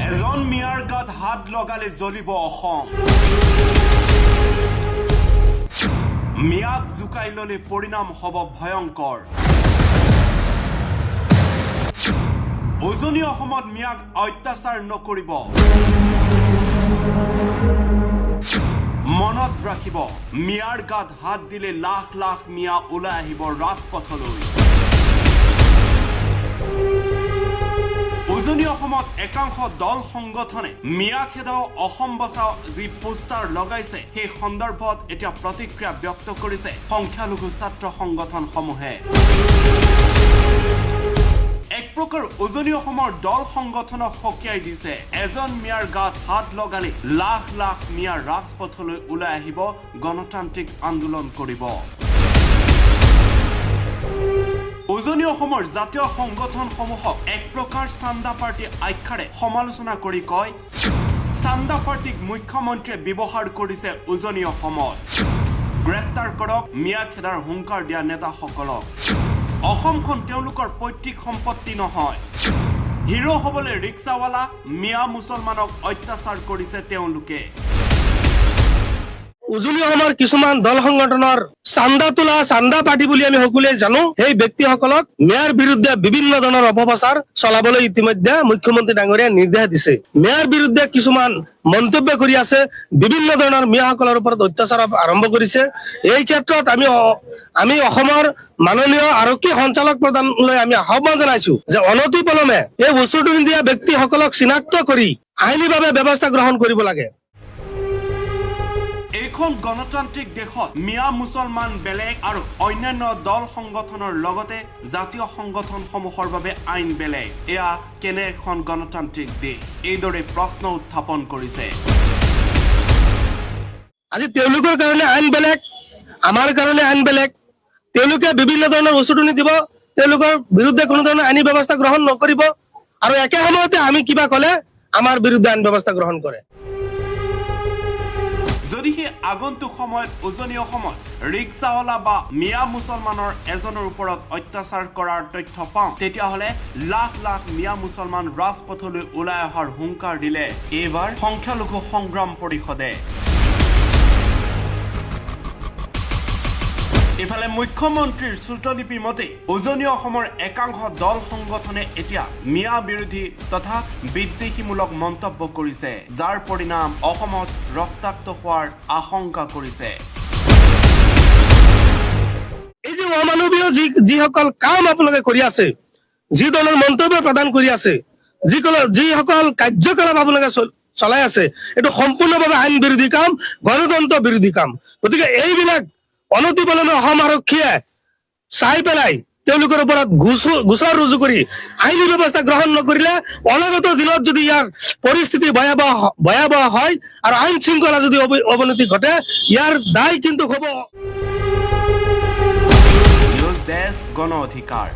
এজন মিয়াৰ গাত হাত লগালে জ্বলিব অসম। মিয়াক জুকাই ললে পৰিণাম হ'ব ভয়ংকৰ। উজনি অসমত মিয়াক অত্যাচাৰ নকৰিব। মনত ৰাখিব, মিয়াৰ গাত হাত দিলে লাখ লাখ মিয়া ওলাই আহিব ৰাজপথলৈ। উজনি অসমত একাংশ দল সংগঠনে মিয়া খেদাও অসম বচাও যি পোষ্টাৰ লগাইছে সেই সন্দৰ্ভত এতিয়া প্ৰতিক্ৰিয়া ব্যক্ত কৰিছে সংখ্যালঘু ছাত্ৰ সংগঠনসমূহে। এক প্ৰকাৰ উজনি অসমৰ দল সংগঠনক সকীয়াই দিছে, এজন মিয়াৰ গাত হাত লগালে লাখ লাখ মিয়া ৰাজপথলৈ ওলাই আহিব, গণতান্ত্ৰিক আন্দোলন কৰিব। উজনি অসমৰ জাতীয় সংগঠনসমূহক এক প্ৰকাৰ চান্দা পাৰ্টি আখ্যাৰে সমালোচনা কৰি কয়, চান্দা পাৰ্টিক মুখ্যমন্ত্ৰীয়ে ব্যৱহাৰ কৰিছে উজনি অসমত। গ্ৰেপ্তাৰ কৰক মিয়া খেদাৰ হুংকাৰ দিয়া নেতাসকলক। অসমখন তেওঁলোকৰ পৈতৃক সম্পত্তি নহয়। হিৰো হ'বলৈ ৰিক্সাৱালা মিয়া মুছলমানক অত্যাচাৰ কৰিছে তেওঁলোকে। উজনি অসমৰ কিছুমান দল সংগঠনৰ চান্দা তোলা চান্দা পাৰ্টি বুলি আমি সকলোৱে জানো, সেই ব্যক্তিসকলক মেয়ৰ বিৰুদ্ধে বিভিন্ন ধৰণৰ অপপ্ৰচাৰ চলাবলৈ ইতিমধ্যে মুখ্যমন্ত্ৰী ডাঙৰীয়াই নিৰ্দেশ দিছে। মেয়ৰ বিৰুদ্ধে কিছুমান মন্তব্য কৰি আছে, বিভিন্ন ধৰণৰ মিয়াসকলৰ ওপৰত অত্যাচাৰ আৰম্ভ কৰিছে। এই ক্ষেত্ৰত আমি অসমৰ মাননীয় আৰক্ষী সঞ্চালক প্ৰধানলৈ আমি আহ্বান জনাইছো যে অনতি পলমে এই বস্তুটো দিয়া ব্যক্তিসকলক চিনাক্ত কৰি আইনীভাৱে ব্যৱস্থা গ্ৰহণ কৰিব লাগে। এইখন গণতান্ত্ৰিক দেশত মিয়া মুছলমান বেলেগ আৰু অন্যান্য দল সংগঠনৰ লগতে জাতীয় সংগঠনসমূহৰ বাবে আইন বেলেগ। এয়া কেনে এখন গণতান্ত্ৰিক দেশ? এইদৰে প্ৰশ্ন উত্থাপন কৰিছে। আজি তেওঁলোকৰ কাৰণে আইন বেলেগ, আমাৰ কাৰণে আইন বেলেগ। তেওঁলোকে বিভিন্ন ধৰণৰ উচতনি দিব, তেওঁলোকৰ বিৰুদ্ধে কোনো ধৰণৰ আইনী ব্যৱস্থা গ্ৰহণ নকৰিব, আৰু একে সময়তে আমি কিবা ক'লে আমাৰ বিৰুদ্ধে আইন ব্যৱস্থা গ্ৰহণ কৰে। যদিহে আগন্তুক সময়ত উজনি অসমত ৰিক্সাৱালা বা মিয়া মুছলমানৰ এজনৰ ওপৰত অত্যাচাৰ কৰাৰ তথ্য পাওঁ, তেতিয়াহ'লে লাখ লাখ মিয়া মুছলমান ৰাজপথলৈ ওলাই অহাৰ হুংকাৰ দিলে এইবাৰ সংখ্যালঘু সংগ্ৰাম পৰিষদে। ইফালে মুখ্যমন্ত্ৰীৰ শ্ৰুতলিপি মতে উজনি অসমৰ একাংশ দল সংগঠনে এতিয়া মিয়া বিৰোধী তথা বিদ্বেষীমূলক মন্তব্য কৰিছে, যাৰ পৰিণাম অসমত ৰক্তাক্ত হোৱাৰ আশংকা কৰিছে। এই যে অমানৱীয় যিসকল কাম আপোনালোকে কৰি আছে, যি ধৰণৰ মন্তব্য প্ৰদান কৰি আছে, যিসকল কাৰ্যকলাপ আপোনালোকে চলাই আছে, এইটো সম্পূৰ্ণভাৱে আইন বিৰোধী কাম, গণতন্ত্ৰ বিৰোধী কাম। গতিকে এইবিলাক অনতি পলমে অসম আৰক্ষীয়ে চাই পেলাই তেওঁলোকৰ ওপৰত গোচৰ ৰুজু কৰি আইনী ব্যৱস্থা গ্ৰহণ নকৰিলে অনাগত দিনত যদি ইয়াৰ পৰিস্থিতি ভয়াৱহ হয় আৰু আইন শৃংখলা যদি অৱনতি ঘটে, ইয়াৰ দায় কিন্তু হ'ব। নিউজ ডেস্ক, গণ অধিকাৰ।